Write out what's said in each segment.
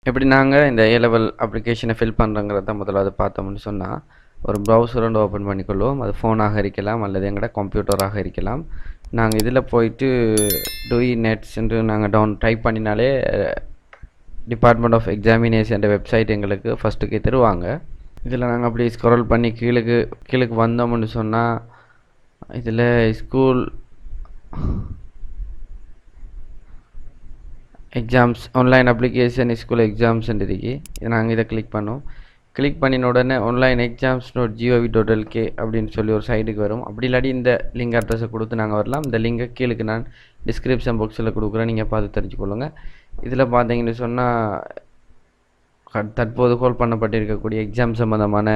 எப்படி நாங்கள் இந்த ஏ லெவல் அப்ளிகேஷனை ஃபில் பண்ணுறங்கிறத முதலாவது பார்த்தோம்னு சொன்னால் ஒரு ப்ரௌசர் ஒன்று ஓப்பன் பண்ணிக்கொள்வோம். அது ஃபோனாக இருக்கலாம் அல்லது எங்களோட கம்ப்யூட்டராக இருக்கலாம். நாங்கள் இதில் போயிட்டு டூஇ நெட்ஸ் என்று நாங்கள் டைப் பண்ணினாலே டிபார்ட்மெண்ட் ஆஃப் எக்ஸாமினேஷன் வெப்சைட் எங்களுக்கு ஃபஸ்ட்டுக்கு தருவாங்க. இதில் நாங்கள் அப்படி ஸ்க்ரோல் பண்ணி கீழுக்கு வந்தோம்னு சொன்னால் இதில் school exams online application school exams இருக்கு. நாங்கள் இதை கிளிக் பண்ணோம். கிளிக் பண்ணின உடனே ஆன்லைன் exams.gov.lk அப்படின்னு சொல்லி ஒரு சைட்டுக்கு வரும். அப்படி இல்லாட்டி இந்த லிங்க் அட்ரஸை கொடுத்து நாங்கள் வரலாம். இந்த லிங்கை கீழுக்கு நான் டிஸ்கிரிப்ஷன் பாக்ஸில் கொடுக்குறேன், நீங்கள் பார்த்து தெரிஞ்சுக்கொள்ளுங்க. இதில் பார்த்தீங்கன்னு சொன்னால் தற்போது கோல் பண்ணப்பட்டிருக்கக்கூடிய எக்ஸாம் சம்மந்தமான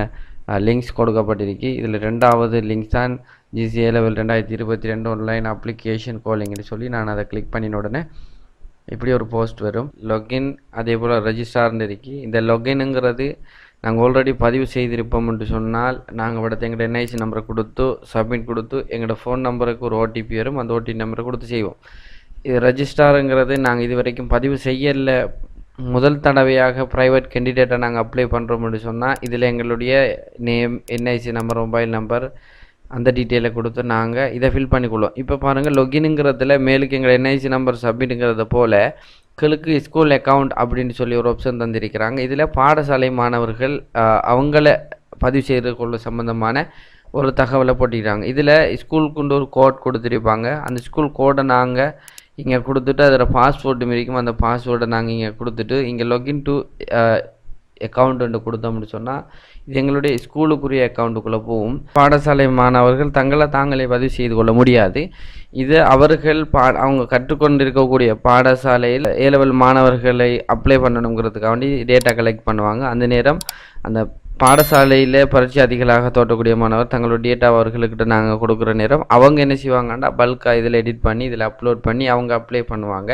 லிங்க்ஸ் கொடுக்கப்பட்டிருக்கு. இதில் ரெண்டாவது லிங்க் தான் GCA லெவல் 2022 ஆன்லைன் அப்ளிகேஷன் கோலிங்னு சொல்லி நான் அதை கிளிக் பண்ணின உடனே இப்படி ஒரு போஸ்ட் வரும். லொகின் அதே போல் ரெஜிஸ்டார்னு இருக்கு. இந்த லொகினுங்கிறது நாங்கள் ஆல்ரெடி பதிவு செய்திருப்போம்னு சொன்னால் நாங்கள் விடத்தை எங்களோட என்ஐசி நம்பரை கொடுத்து சப்மிட் கொடுத்து எங்களோட ஃபோன் நம்பருக்கு ஒரு ஓடிபி வரும். அந்த ஓடிபி நம்பரை கொடுத்து செய்வோம். இது ரெஜிஸ்டாருங்கிறது நாங்கள் இது வரைக்கும் பதிவு செய்யலை. முதல் தடவையாக ப்ரைவேட் கேண்டிடேட்டை நாங்கள் அப்ளை பண்ணுறோம்னு சொன்னால் இதில் எங்களுடைய name, NIC number, mobile number அந்த டீட்டெயிலை கொடுத்து நாங்கள் இதை ஃபில் பண்ணிக்கொள்வோம். இப்போ பாருங்கள், லொகினுங்கிறதுல மேலுக்கு எங்கள் என்ஐசி நம்பர் சப்மிட்டுங்கிறத போல் கிழக்கு ஸ்கூல் அக்கௌண்ட் அப்படின்னு சொல்லி ஒரு ஆப்ஷன் தந்திருக்கிறாங்க. இதில் பாடசாலை மாணவர்கள் அவங்கள பதிவு செய்து கொள்ள சம்மந்தமான ஒரு தகவலை போட்டிக்கிறாங்க. இதில் ஸ்கூலுக்குண்டு ஒரு கோட் கொடுத்துருப்பாங்க. அந்த ஸ்கூல் கோடை நாங்கள் இங்கே கொடுத்துட்டு அதில் பாஸ்வேர்டு இருக்கும். அந்த பாஸ்வேர்டை நாங்கள் இங்கே கொடுத்துட்டு இங்கே லொகின் டு அக்கௌண்ட் கொடுத்தோம்னு சொன்னால் இது எங்களுடைய ஸ்கூலுக்குரிய அக்கௌண்ட்டுக்குள்ளே போகும். பாடசாலை மாணவர்கள் தங்களை தாங்களே பதிவு செய்து கொள்ள முடியாது. இது அவர்கள் அவங்க கற்றுக்கொண்டிருக்கக்கூடிய பாடசாலையில் ஏ லெவல் மாணவர்களை அப்ளை பண்ணணுங்கிறதுக்காண்டி டேட்டா கலெக்ட் பண்ணுவாங்க. அந்த நேரம் அந்த பாடசாலையில் பரீட்சாதிகளாக தோற்றக்கூடிய மாணவர் தங்களோட டேட்டா அவர்கள்கிட்ட நாங்கள் கொடுக்குற நேரம் அவங்க என்ன செய்வாங்கன்னா பல்காக இதில் எடிட் பண்ணி இதில் அப்லோட் பண்ணி அவங்க அப்ளை பண்ணுவாங்க.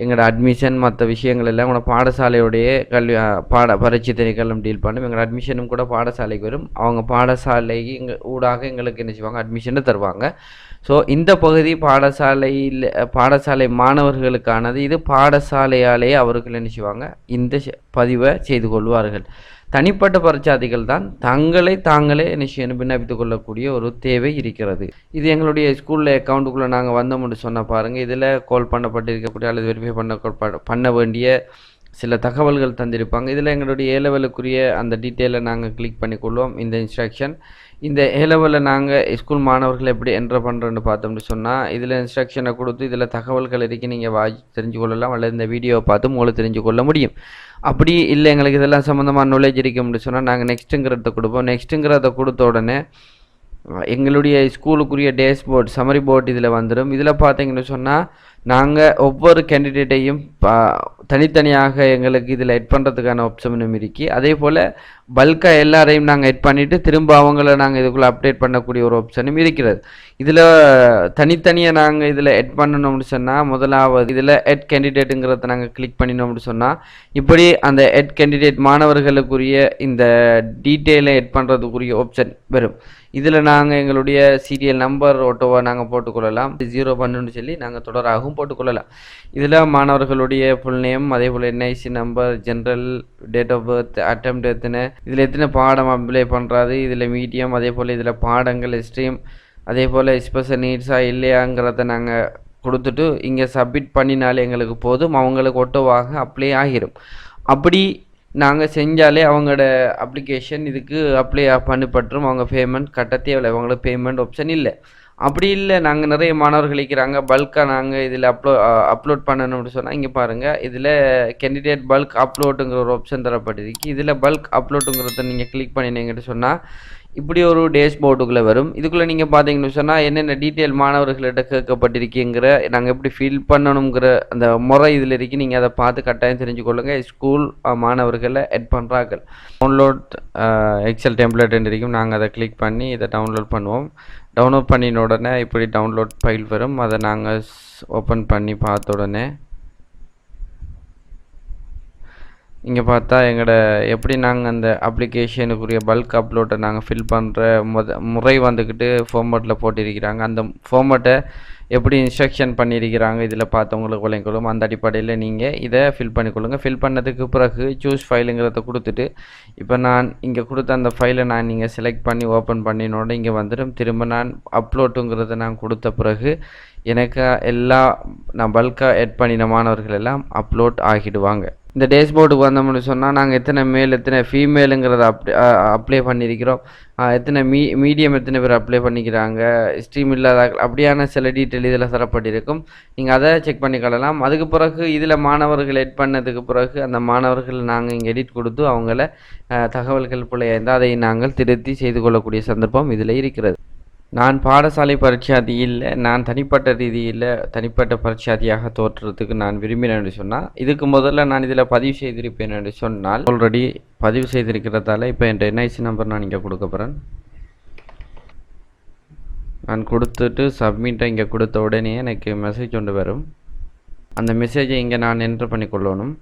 எங்களோட அட்மிஷன் மற்ற விஷயங்கள் எல்லாம் உங்களோட பாடசாலையுடைய பரீட்சை திணைக்களம் டீல் பண்ணும். எங்களோட அட்மிஷனும் கூட பாடசாலைக்கு வரும். அவங்க பாடசாலைக்கு ஊடாக எங்களுக்கு என்ன செய்வாங்க, அட்மிஷனை தருவாங்க. ஸோ இந்த பகுதி பாடசாலை மாணவர்களுக்கானது. இது பாடசாலையாலேயே அவர்கள் என்ன செய்வாங்க, இந்த பதிவை செய்து கொள்வார்கள். தனிப்பட்ட பரீட்சாதிகள் தான் தாங்களே நிச்சயம் விண்ணப்பித்துக் கொள்ளக்கூடிய ஒரு தேவை இருக்கிறது. இது எங்களுடைய ஸ்கூலில் அக்கௌண்ட்டுக்குள்ளே நாங்கள் வந்தோம்னு சொன்னால் பாருங்கள், இதில் கால் பண்ணப்பட்டிருக்கக்கூடிய அல்லது வெரிஃபை பண்ண வேண்டிய சில தகவல்கள் தந்திருப்பாங்க. இதில் எங்களுடைய ஏ லெவலுக்குரிய அந்த டீட்டெயிலை நாங்கள் கிளிக் பண்ணிக்கொள்வோம். இந்த இன்ஸ்ட்ரக்ஷன் இந்த ஏ லெவலில் நாங்கள் ஸ்கூல் மாணவர்கள் எப்படி என்ட்ரு பண்ணுறோன்னு பார்த்தோம்னு சொன்னால் இதில் இன்ஸ்ட்ரக்ஷனை கொடுத்து இதில் தகவல்கள் இருக்கு, நீங்கள் தெரிஞ்சு கொள்ளலாம் அல்லது இந்த வீடியோவை பார்த்து உங்களுக்கு தெரிஞ்சு கொள்ள முடியும். அப்படி இல்லை எங்களுக்கு இதெல்லாம் சம்மந்தமாக நாலேஜ் இருக்கும்னு சொன்னால் நாங்கள் நெக்ஸ்ட்டுங்கிறத கொடுப்போம். நெக்ஸ்ட்டுங்கிறத கொடுத்த உடனே எங்களுடைய ஸ்கூலுக்குரிய டேஷ்போர்ட் சம்மரி போர்ட் இதில் வந்துடும். இதில் பார்த்தீங்கன்னு சொன்னால் நாங்கள் ஒவ்வொரு கேண்டிடேட்டையும் தனித்தனியாக எங்களுக்கு இதில் எட் பண்ணுறதுக்கான ஆப்ஷனும் இருக்கு. அதே போல் பல்காக எல்லாரையும் நாங்கள் எட் பண்ணிவிட்டு திரும்ப அவங்கள நாங்கள் இதுக்குள்ளே அப்டேட் பண்ணக்கூடிய ஒரு ஆப்ஷனும் இருக்கிறது. இதில் தனித்தனியாக நாங்கள் இதில் எட் பண்ணணும்னு சொன்னால் முதலாவது இதில் எட் கேண்டிடேட்டுங்கிறத நாங்கள் கிளிக் பண்ணினோம்னு சொன்னால் இப்படி அந்த எட் கேண்டிடேட் மாணவர்களுக்குரிய இந்த டீட்டெயிலை எட் பண்ணுறதுக்குரிய ஆப்ஷன் வரும். இதில் நாங்கள் எங்களுடைய சீரியல் நம்பர் ஓட்டோவை நாங்கள் போட்டுக்கொள்ளலாம். 0 பண்ணுன்னு சொல்லி நாங்கள் தொடராகவும் போட்டுக்கொள்ளலாம். இதில் மாணவர்களுடைய ஃபுல் நேம், அதே போல் NIC number, general, date of birth, attempt எத்தனை, இதில் எத்தனை பாடம் அப்ளை பண்ணுறது, இதில் மீடியம், அதே போல் இதில் பாடங்கள் ஸ்ட்ரீம், அதே போல் ஸ்பெஷல் நீட்ஸாக இல்லையாங்கிறத நாங்கள் கொடுத்துட்டு இங்கே சப்மிட் பண்ணினாலே எங்களுக்கு போதும். அவங்களுக்கு ஒட்டோவாக அப்ளை ஆகிரும். அப்படி நாங்கள் செஞ்சாலே அவங்களோட அப்ளிகேஷன் இதுக்கு அப்ளை பண்ணப்பட்டுரும். அவங்க பேமெண்ட் கட்ட தேவையில்லை, அவங்களுக்கு பேமெண்ட் ஆப்ஷன் இல்லை. அப்படி இல்லை, நாங்கள் நிறைய மாணவர்கள் இருக்கிறாங்க, பல்காக நாங்கள் இதில் அப்லோட் பண்ணணும்னு சொன்னால் இங்கே பாருங்கள், இதில் கேண்டிடேட் பல்க் அப்லோடுங்கிற ஒரு ஆப்ஷன் தரப்பட்டிருக்கு. இதில் பல்க் அப்லோடுங்கிறத நீங்கள் கிளிக் பண்ணினீங்கன்னு சொன்னால் இப்படி ஒரு டேஷ்போர்டுக்குள்ளே வரும். இதுக்குள்ளே நீங்கள் பார்த்தீங்கன்னு சொன்னால் என்னென்ன டீட்டெயில் மாணவர்கள்ட்ட கேட்கப்பட்டிருக்குங்கிற நாங்கள் எப்படி ஃபில் பண்ணணுங்கிற அந்த முறை இதில் இருக்குது. நீங்கள் அதை பார்த்து கட்டாயம் தெரிஞ்சுக்கொள்ளுங்கள். ஸ்கூல் மாணவர்களை எட் பண்ணுறார்கள். டவுன்லோட் எக்ஸல் டெம்ப்ளேட் இருக்கும். நாங்கள் அதை கிளிக் பண்ணி இதை டவுன்லோட் பண்ணுவோம். டவுன்லோட் பண்ணின உடனே இப்படி டவுன்லோட் ஃபைல் வரும். அதை நாங்கள் ஓப்பன் பண்ணி பார்த்த உடனே இங்கே பார்த்தா எங்களோட எப்படி நாங்கள் அந்த அப்ளிகேஷனுக்குரிய பல்க் அப்லோட்டை நாங்கள் ஃபில் பண்ணுற முறை வந்துக்கிட்டு ஃபார்மேட்டில் போட்டிருக்கிறாங்க. அந்த ஃபார்மேட்டை எப்படி இன்ஸ்ட்ரக்ஷன் பண்ணியிருக்கிறாங்க இதில் பார்த்தவங்களுக்கு விளங்கிக்கொள்ளும். அந்த அடிப்படையில் நீங்கள் இதை ஃபில் பண்ணிக்கொள்ளுங்கள். ஃபில் பண்ணதுக்கு பிறகு சூஸ் ஃபைலுங்கிறத கொடுத்துட்டு இப்போ நான் இங்கே கொடுத்த அந்த ஃபைலை நான் நீங்கள் செலக்ட் பண்ணி ஓப்பன் பண்ணினோட இங்கே வந்துடும். திரும்ப நான் அப்லோட்டுங்கிறத நான் கொடுத்த பிறகு எனக்கு நான் பல்காக எட் பண்ணின மாணவர்கள் எல்லாம் அப்லோட் ஆகிடுவாங்க. இந்த டேஷ்போர்டுக்கு வந்தோம்னு சொன்னால் நாங்கள் எத்தனை மேல் எத்தனை ஃபீமேலுங்கிறத அப்ளை பண்ணியிருக்கிறோம், எத்தனை மீடியம் எத்தனை பேர் அப்ளை பண்ணிக்கிறாங்க, ஸ்ட்ரீம் இல்லாத அப்படியான சில டீட்டெயில் இதில் தரப்பட்டிருக்கும். நீங்கள் அதை செக் பண்ணிக்கலாம். அதுக்கு பிறகு இதில் மாணவர்கள் எட் பண்ணதுக்கு பிறகு அந்த மாணவர்கள் நாங்கள் இங்கே எடிட் கொடுத்து அவங்கள தகவல்கள் பிள்ளையாக இருந்தால் அதை நாங்கள் திருத்தி செய்து கொள்ளக்கூடிய சந்தர்ப்பம் இதில் இருக்கிறது. நான் பாடசாலை பரீட்சாதி இல்லை, நான் தனிப்பட்ட ரீதியில் தனிப்பட்ட பரீட்சாதியாக தோற்றுறதுக்கு நான் விரும்பினேன் என்று சொன்னால் இதுக்கு முதல்ல நான் இதில் பதிவு செய்திருப்பேன் என்று சொன்னால் ஆல்ரெடி பதிவு செய்திருக்கிறதால இப்போ என் என்ஐசி நம்பர் நான் இங்கே கொடுக்க போகிறேன். நான் கொடுத்துட்டு சப்மிட்டை இங்கே கொடுத்த உடனே எனக்கு மெசேஜ் ஒன்று வரும். அந்த மெசேஜை இங்கே நான் என்ட்ரு பண்ணிக்கொள்ளணும்.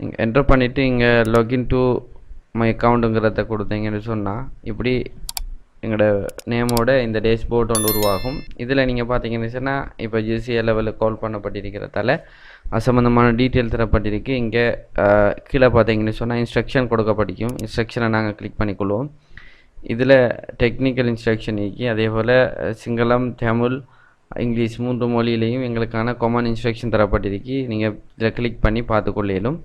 இங்கே என்ட்ரு பண்ணிவிட்டு இங்கே லாகின் டு மை அக்கௌண்ட்டுங்கிறத கொடுத்தீங்கன்னு சொன்னால் இப்படி எங்களோட நேமோட இந்த டேஷ்போர்ட் ஒன்று உருவாகும். இதில் நீங்கள் பார்த்தீங்கன்னு சொன்னால் இப்போ ஜிசிஏ லெவலில் கால் பண்ணப்பட்டிருக்கிறதால அது சம்மந்தமான டீட்டெயில் தரப்பட்டிருக்கு. இங்கே கீழே பார்த்தீங்கன்னு சொன்னால் இன்ஸ்ட்ரக்ஷன் கொடுக்கப்பட்டிருக்கும். இன்ஸ்ட்ரக்ஷனை நாங்கள் கிளிக் பண்ணிக்கொள்வோம். இதில் டெக்னிக்கல் இன்ஸ்ட்ரக்ஷன் இருக்கு. அதே போல் சிங்களம், தமிழ், இங்கிலீஷ் 3 மொழியிலையும் எங்களுக்கான காமன் இன்ஸ்ட்ரக்ஷன் தரப்பட்டிருக்கு. நீங்கள் இதில் கிளிக் பண்ணி பார்த்துக்கொள்ளையிலும்.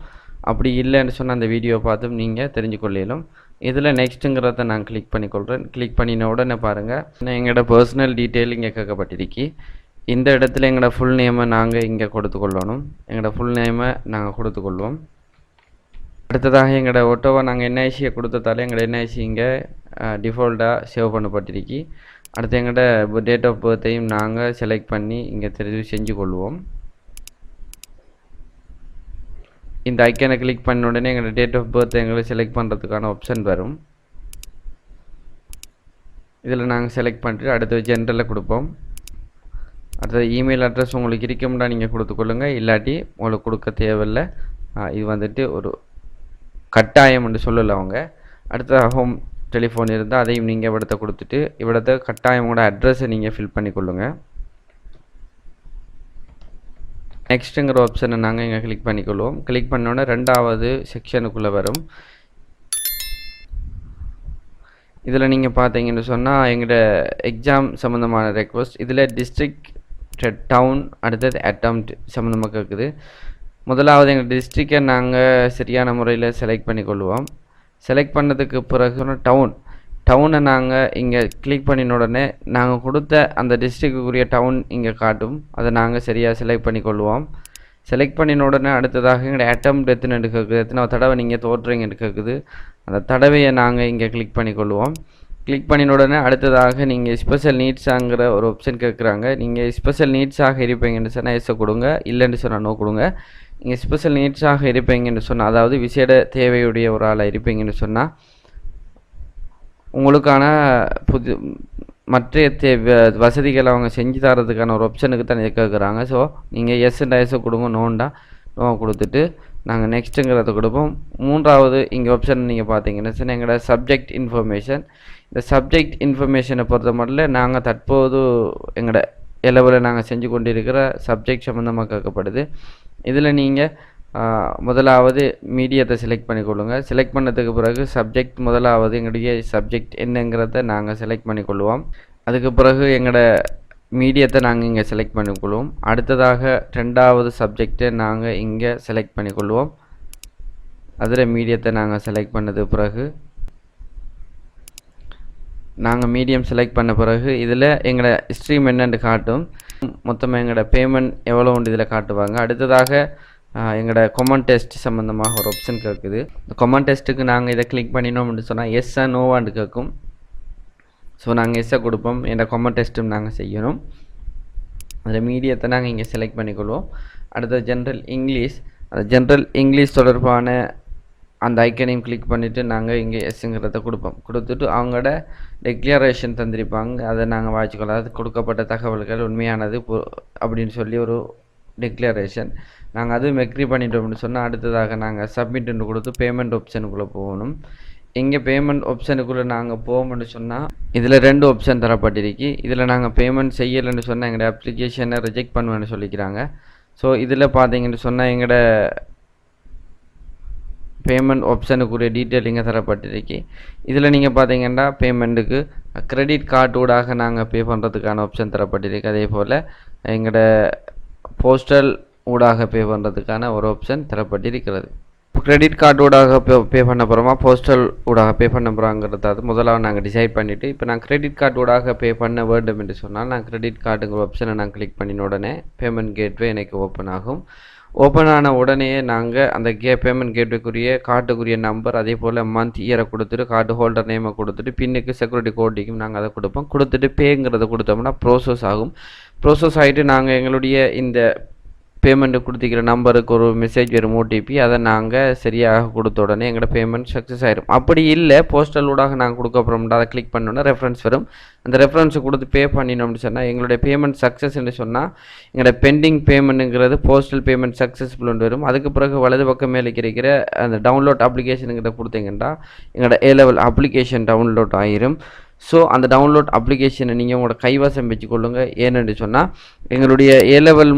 அப்படி இல்லைன்னு சொன்னால் அந்த வீடியோ பார்த்தும் நீங்கள் தெரிஞ்சுக்கொள்ளையிலும். இதில் நெக்ஸ்ட்டுங்கிறத நான் கிளிக் பண்ணிக்கொள்கிறேன். கிளிக் பண்ணின உடனே பாருங்கள் எங்களோட பர்சனல் டீட்டெயில் இங்கே கேட்கப்பட்டிருக்கு. இந்த இடத்துல எங்களோட ஃபுல் நேமை நாங்கள் இங்கே கொடுத்துக்கொள்ளணும். எங்களோட ஃபுல் நேமை நாங்கள் கொடுத்துக்கொள்வோம். அடுத்ததாக எங்களோட ஒட்டோவை நாங்கள் என்ஐசியை கொடுத்ததால எங்களோட என்ஐசி இங்கே டிஃபால்ட்டாக சேவ் பண்ணப்பட்டிருக்கு. அடுத்து எங்களோட டேட் ஆஃப் பர்த்தையும் நாங்கள் செலக்ட் பண்ணி இங்கே தெரிவு செஞ்சு கொள்வோம். இந்த ஐக்கனை கிளிக் பண்ண உடனே எங்களோட டேட் ஆஃப் பர்த் எங்களை செலக்ட் பண்ணுறதுக்கான ஆப்ஷன் வரும். இதில் நாங்கள் செலக்ட் பண்ணிட்டு அடுத்து ஜென்ரலில் கொடுப்போம். அடுத்தது இமெயில் அட்ரஸ் உங்களுக்கு இருக்கும்னா நீங்கள் கொடுத்துக்கொள்ளுங்கள், இல்லாட்டி உங்களுக்கு கொடுக்க தேவையில்லை. இது வந்துட்டு ஒரு கட்டாயம் என்று சொல்லலை அவங்க. அடுத்த ஹோம் டெலிஃபோன் இருந்தால் அதையும் நீங்கள் இவிடத்தை கொடுத்துட்டு இவிடத்தை கட்டாயமோட அட்ரஸை நீங்கள் ஃபில் பண்ணிக்கொள்ளுங்கள். நெக்ஸ்ட்டுங்கிற ஆப்ஷனை நாங்கள் இங்கே கிளிக் பண்ணிக்கொள்வோம். கிளிக் பண்ணோன்னே ரெண்டாவது செக்ஷனுக்குள்ளே வரும். இதில் நீங்கள் பார்த்தீங்கன்னு சொன்னால் எங்களோட எக்ஸாம் சம்மந்தமான ரெக்வஸ்ட் இதில் டிஸ்ட்ரிக்ட், டவுன், அடுத்தது அட்டம்ப்ட் சம்மந்தமாக கேட்குது. முதலாவது எங்கள் டிஸ்ட்ரிக்டை நாங்கள் சரியான முறையில் செலக்ட் பண்ணிக்கொள்வோம். செலக்ட் பண்ணதுக்கு பிறகு டவுனை நாங்கள் இங்கே கிளிக் பண்ணின உடனே நாங்கள் கொடுத்த அந்த டிஸ்ட்ரிக்டுக்குரிய டவுன் இங்கே காட்டும். அதை நாங்கள் சரியாக செலக்ட் பண்ணிக்கொள்வோம். செலக்ட் பண்ணின உடனே அடுத்ததாக எங்களோட அட்டம்ப்ட் எத்தனை கேட்குது, எத்தனை தடவை நீங்கள் தோற்றுறீங்கன்னு கேட்குது. அந்த தடவையை நாங்கள் இங்கே கிளிக் பண்ணிக்கொள்வோம். கிளிக் பண்ணின உடனே அடுத்ததாக நீங்கள் ஸ்பெஷல் நீட்ஸாங்கிற ஒரு ஆப்ஷன் கேட்குறாங்க. நீங்கள் ஸ்பெஷல் நீட்ஸாக இருப்பீங்கன்னு சொன்னால் எஸ்ஸை கொடுங்க, இல்லைன்னு சொன்னால் நோ கொடுங்க. நீங்கள் ஸ்பெஷல் நீட்ஸாக இருப்பீங்கன்னு சொன்னால் அதாவது விசேட தேவையுடைய ஒரு ஆளாக இருப்பீங்கன்னு சொன்னால் உங்களுக்கான மற்ற வசதிகளை அவங்க செஞ்சு தரதுக்கான ஒரு ஆப்ஷனுக்கு தான் கேட்குறாங்க. ஸோ நீங்கள் எஸ்ஸுண்டா எஸ்ஸை கொடுங்க, நோண்டா நோ கொடுத்துட்டு நாங்கள் நெக்ஸ்ட்டுங்கிறத கொடுப்போம். மூன்றாவது இங்கே ஆப்ஷன் நீங்கள் பார்த்தீங்கன்னா சொன்னால் எங்களோட சப்ஜெக்ட் இன்ஃபர்மேஷன். இந்த சப்ஜெக்ட் இன்ஃபர்மேஷனை பொறுத்த மட்டும் நாங்கள் தற்போது எங்களோட லெவலில் நாங்கள் செஞ்சு கொண்டிருக்கிற சப்ஜெக்ட் சம்மந்தமாக கேட்கப்படுது. இதில் நீங்கள் முதலாவது மீடியத்தை செலக்ட் பண்ணிக்கொள்ளுங்கள். செலக்ட் பண்ணதுக்கு பிறகு சப்ஜெக்ட் முதலாவது எங்களுடைய சப்ஜெக்ட் என்னங்கிறத நாங்கள் செலக்ட் பண்ணிக்கொள்வோம். அதுக்கு பிறகு எங்களோட மீடியத்தை நாங்கள் இங்கே செலக்ட் பண்ணிக்கொள்வோம். அடுத்ததாக ரெண்டாவது சப்ஜெக்டை நாங்கள் இங்கே செலக்ட் பண்ணிக்கொள்வோம். அதில் மீடியத்தை நாங்கள் செலக்ட் பண்ணது பிறகு நாங்கள் மீடியம் செலக்ட் பண்ண பிறகு இதில் எங்களோட ஸ்ட்ரீம் என்னென்னு காட்டும். மொத்தமாக எங்களோட பேமெண்ட் எவ்வளோ உண்டு இதில் காட்டுவாங்க. அடுத்ததாக எங்களோட கொமன் டெஸ்ட் சம்மந்தமாக ஒரு ஆப்ஷன் கேட்குது. இந்த கொமன் டெஸ்ட்டுக்கு நாங்கள் இதை கிளிக் பண்ணினோம்னு சொன்னால் எஸ்ஸா நோவான்னு கேட்கும். ஸோ நாங்கள் எஸ்ஸை கொடுப்போம். எந்த கொமன் டெஸ்ட்டும் நாங்கள் செய்யணும். அதில் மீடியத்தை நாங்கள் இங்கே செலக்ட் பண்ணிக்கொள்வோம். அடுத்த ஜென்ரல் இங்கிலீஷ், அந்த ஜென்ரல் இங்கிலீஷ் தொடர்பான அந்த ஐக்கனையும் கிளிக் பண்ணிவிட்டு நாங்கள் இங்கே எஸ்ஸுங்கிறத கொடுப்போம். கொடுத்துட்டு அவங்களோட டெக்ளரேஷன் தந்திருப்பாங்க, அதை நாங்கள் வாசிக்கலாம். அது கொடுக்கப்பட்ட தகவல்கள் உண்மையானது அப்படின்னு சொல்லி ஒரு டிக்ளரேஷன். நாங்கள் அதுவும் எக்ரி பண்ணிட்டோம்னு சொன்னால் அடுத்ததாக நாங்கள் சப்மிட்னு கொடுத்து பேமெண்ட் ஆப்ஷனுக்குள்ளே போகணும். இங்கே பேமெண்ட் ஆப்ஷனுக்குள்ளே நாங்கள் போவோம்னு சொன்னால் இதில் 2 ஆப்ஷன் தரப்பட்டிருக்கு. இதில் நாங்கள் பேமெண்ட் செய்யலைன்னு சொன்னால் எங்களோட அப்ளிகேஷனை ரிஜெக்ட் பண்ணுவேன்னு சொல்லிக்கிறாங்க. ஸோ இதில் பார்த்தீங்கன்னு சொன்னால் எங்களோட பேமெண்ட் ஆப்ஷனுக்குரிய டீட்டெயில் இங்கே தரப்பட்டிருக்கு. இதில் நீங்கள் பார்த்தீங்கன்னா பேமெண்ட்டுக்கு கிரெடிட் கார்டு ஊடாக நாங்கள் பே பண்ணுறதுக்கான ஆப்ஷன் தரப்பட்டிருக்கு. அதே போல் எங்களோட போஸ்டல் ஊடாக பே பண்ணுறதுக்கான ஒரு ஆப்ஷன் தரப்பட்டிருக்கிறது. இப்போ கிரெடிட் கார்டு ஊடாக பே பண்ண போகிறோமா போஸ்டல் ஊடாக பே பண்ண போகிறாங்கிறதாவது முதலாவது நாங்கள் டிசைட் பண்ணிவிட்டு இப்போ நான் கிரெடிட் கார்டு ஊடாக பே பண்ண வேண்டும் என்று சொன்னால் நான் கிரெடிட் கார்டுங்கிற ஆப்ஷனை நான் கிளிக் பண்ணின உடனே பேமெண்ட் கேட்வே எனக்கு ஓப்பன் ஆகும். ஓப்பன் ஆன உடனே நாங்கள் அந்த பேமெண்ட் கேட்வேக்குரிய கார்டுக்குரிய நம்பர் அதே போல் மந்த் இயரை கொடுத்துட்டு கார்டு ஹோல்டர் நேமை கொடுத்துட்டு பின்னுக்கு செக்யூரிட்டி கோடிக்கும் நாங்கள் அதை கொடுப்போம். கொடுத்துட்டு பேங்கிறத கொடுத்தோம்னா ப்ரோசஸ் ஆகும். ப்ரோசஸ் ஆகிட்டு நாங்கள் எங்களுடைய இந்த பேமெண்ட்டு கொடுத்திக்கிற நம்பருக்கு ஒரு மெசேஜ் வரும் ஓடிபி. அதை நாங்கள் சரியாக கொடுத்த உடனே எங்களோட பேமெண்ட் சக்ஸஸ் ஆகிடும். அப்படி இல்லை போஸ்டல் ஊடாக நாங்கள் கொடுக்க அப்புறம்டா அதை கிளிக் பண்ணோன்னா ரெஃபரன்ஸ் வரும். அந்த ரெஃபரன்ஸை கொடுத்து பே பண்ணினோம்னு சொன்னால் எங்களுடைய பேமெண்ட் சக்ஸஸ்ன்னு சொன்னால் எங்களோட பெண்டிங் பேமெண்ட்டுங்கிறது போஸ்டல் பேமெண்ட் சக்ஸஸ்ஃபுல்னு வரும். அதுக்கு பிறகு வலது பக்கம் மேலே இருக்கிற அந்த டவுன்லோட் அப்ளிகேஷனுங்கிட்ட கொடுத்தீங்கன்னா எங்களோட A-level அப்ளிகேஷன் டவுன்லோட் ஆகிரும். ஸோ அந்த டவுன்லோட் அப்ளிகேஷனை நீங்கள் உங்களோட கைவசம் வச்சுக்கொள்ளுங்க. ஏன்னு சொன்னால் எங்களுடைய A-level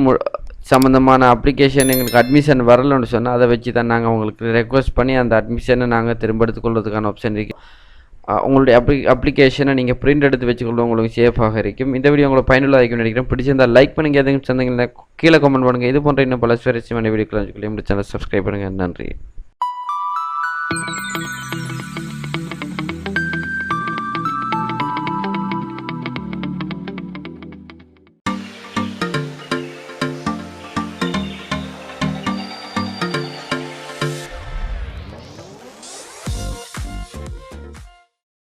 சம்மந்தமான அப்ளிகேஷன் எங்களுக்கு அட்மிஷன் வரலன்னு சொன்னால் அதை வச்சு தான் நாங்கள் உங்களுக்கு ரெக்வஸ்ட் பண்ணி அந்த அட்மிஷனை நாங்கள் திரும்ப எடுத்துக்கொள்வதுக்கான ஆப்ஷன் இருக்குது. உங்களுடைய அப்ளிகேஷனை நீங்கள் பிரிண்ட் எடுத்து வச்சுக்கொள்ள உங்களுக்கு சேஃபாக இருக்கும். இந்த வீடியோ உங்களுக்கு பயனுள்ளதாக இருக்கும்னு நினைக்கிறேன். பிடிச்சிருந்தால் லைக் பண்ணுங்கள். எதுவும் சொந்தங்களை கீழே கமெண்ட் பண்ணுங்கள். இது போன்ற இன்னும் பல சுவாரஸ்யமான வீடியோக்களை சேனல் சப்ஸ்கிரைப் பண்ணுங்கள். நன்றி.